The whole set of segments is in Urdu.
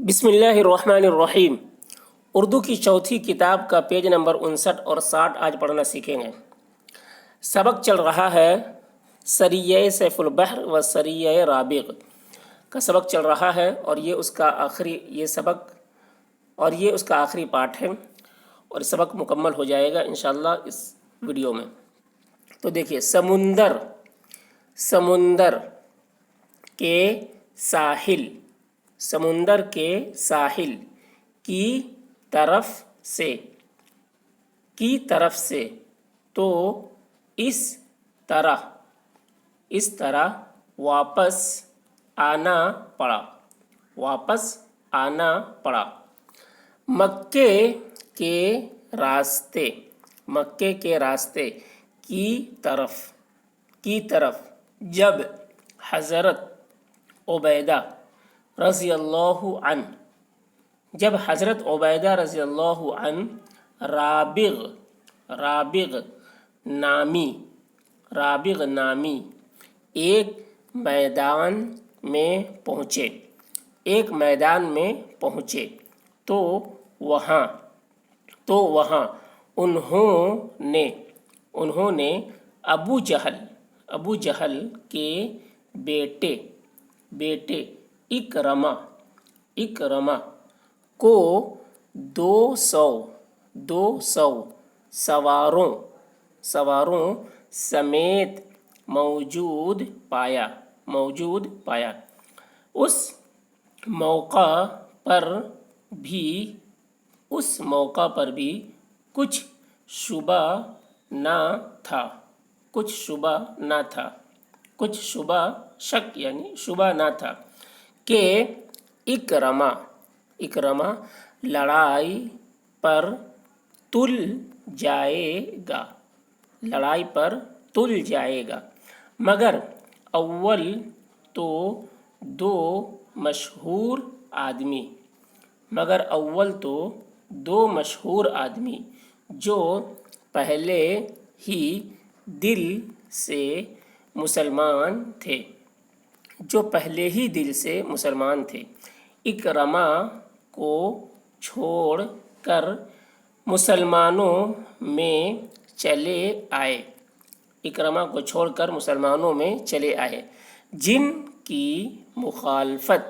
بسم اللہ الرحمن الرحیم۔ اردو کی چوتھی کتاب کا پیج نمبر 59 اور 60 آج پڑھنا سیکھیں گے۔ سبق چل رہا ہے سریہ سیف البحر و سریہ رابغ کا سبق چل رہا ہے، اور یہ اس کا آخری پارٹ ہے، اور سبق مکمل ہو جائے گا انشاءاللہ اس ویڈیو میں۔ تو دیکھیے، سمندر کے ساحل، سمندر کے ساحل کی طرف سے تو اس طرح واپس آنا پڑا۔ مکے کے راستے کی طرف جب حضرت عبیدہ رضی اللہ عنہ رابغ نامی ایک میدان میں پہنچے تو وہاں انہوں نے ابو جہل کے بیٹے اکرمہ کو 200 سواروں سمیت موجود پایا۔ اس موقع پر بھی کچھ شبہ نہ تھا کہ اکرمہ لڑائی پر تل جائے گا، مگر اول تو دو مشہور آدمی جو پہلے ہی دل سے مسلمان تھے، اکرمہ کو چھوڑ کر مسلمانوں میں چلے آئے، جن کی مخالفت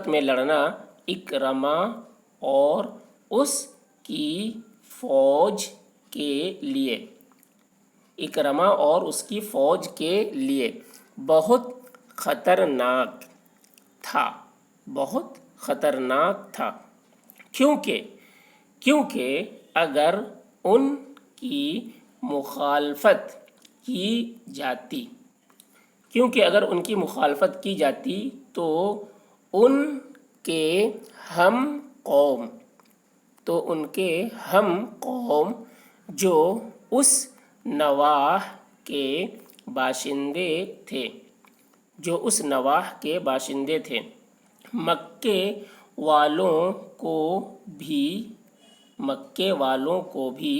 میں لڑنا اکرمہ اور اس کی فوج کے لیے بہت خطرناک تھا، کیونکہ اگر ان کی مخالفت کی جاتی تو ان کے ہم قوم جو اس نواح کے باشندے تھے، مکے والوں کو بھی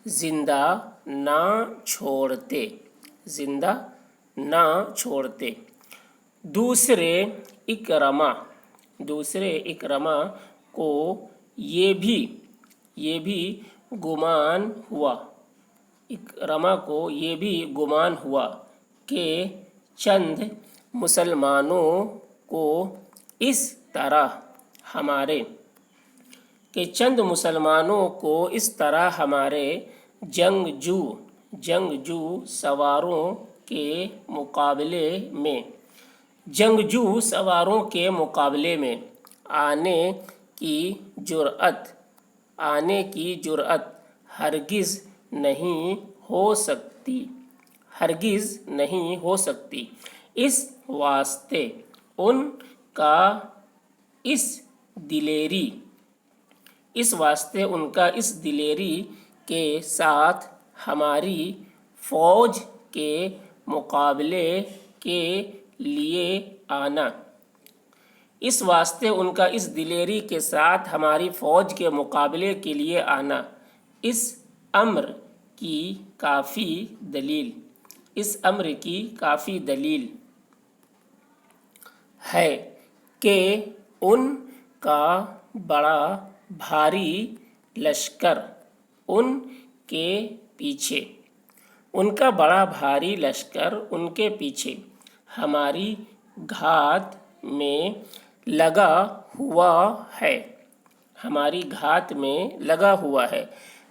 زندہ نہ چھوڑتے۔ دوسرے اکرمہ کو یہ بھی گمان ہوا کہ چند مسلمانوں کو اس طرح ہمارے جنگجو سواروں کے مقابلے میں آنے کی جرأت ہرگز نہیں ہو سکتی، اس واسطے ان کا اس دلیری کے ساتھ ہماری فوج کے مقابلے کے لیے آنا اس امر کی کافی دلیل ہے کہ ان کا بڑا بھاری لشکر ان کے پیچھے، ان کا بڑا بھاری لشکر ان کے پیچھے ہماری گھات میں لگا ہوا ہے، ہماری گھات میں لگا ہوا ہے،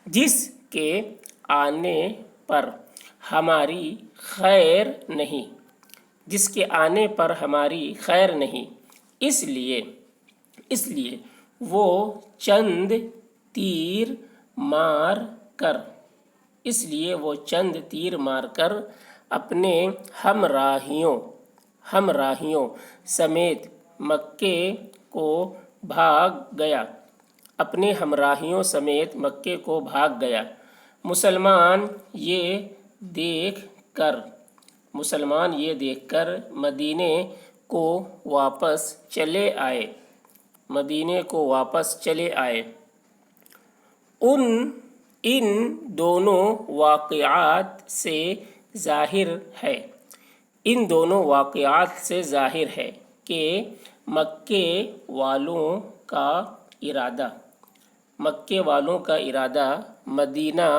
جس کے آنے پر ہماری خیر نہیں، جس کے آنے پر ہماری خیر نہیں، اس لیے وہ چند تیر مار کر اپنے ہمراہیوں سمیت مکے کو بھاگ گیا، اپنے ہمراہیوں سمیت مکے کو بھاگ گیا۔ مسلمان یہ دیکھ کر مدینے کو واپس چلے آئے۔ ان دونوں واقعات سے ظاہر ہے کہ مکے والوں کا ارادہ مدینہ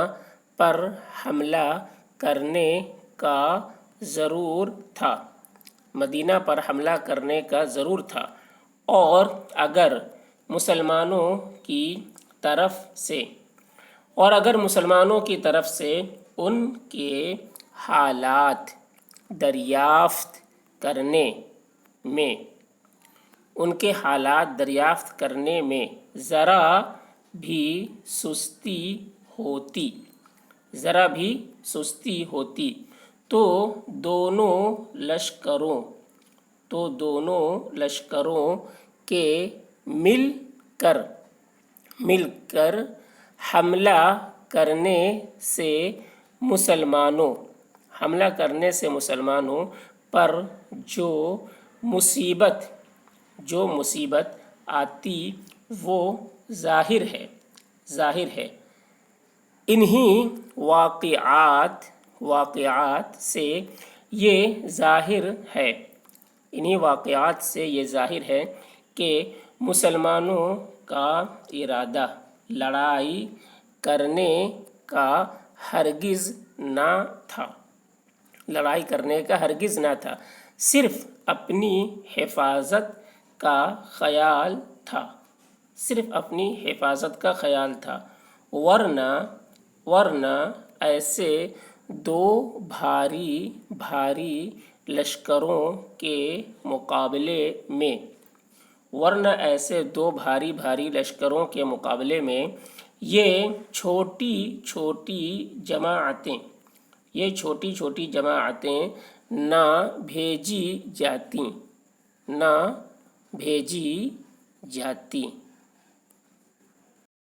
پر حملہ کرنے کا ضرور تھا، اور اگر مسلمانوں کی طرف سے ان کے حالات دریافت کرنے میں ذرا بھی سستی ہوتی تو دونوں لشکروں کے مل کر حملہ کرنے سے مسلمانوں پر جو مصیبت آتی وہ ظاہر ہے۔ انہی واقعات سے یہ ظاہر ہے کہ مسلمانوں کا ارادہ لڑائی کرنے کا ہرگز نہ تھا، صرف اپنی حفاظت کا خیال تھا، ورنہ ایسے دو بھاری لشکروں کے مقابلے میں یہ چھوٹی چھوٹی جماعتیں نہ بھیجی جاتی۔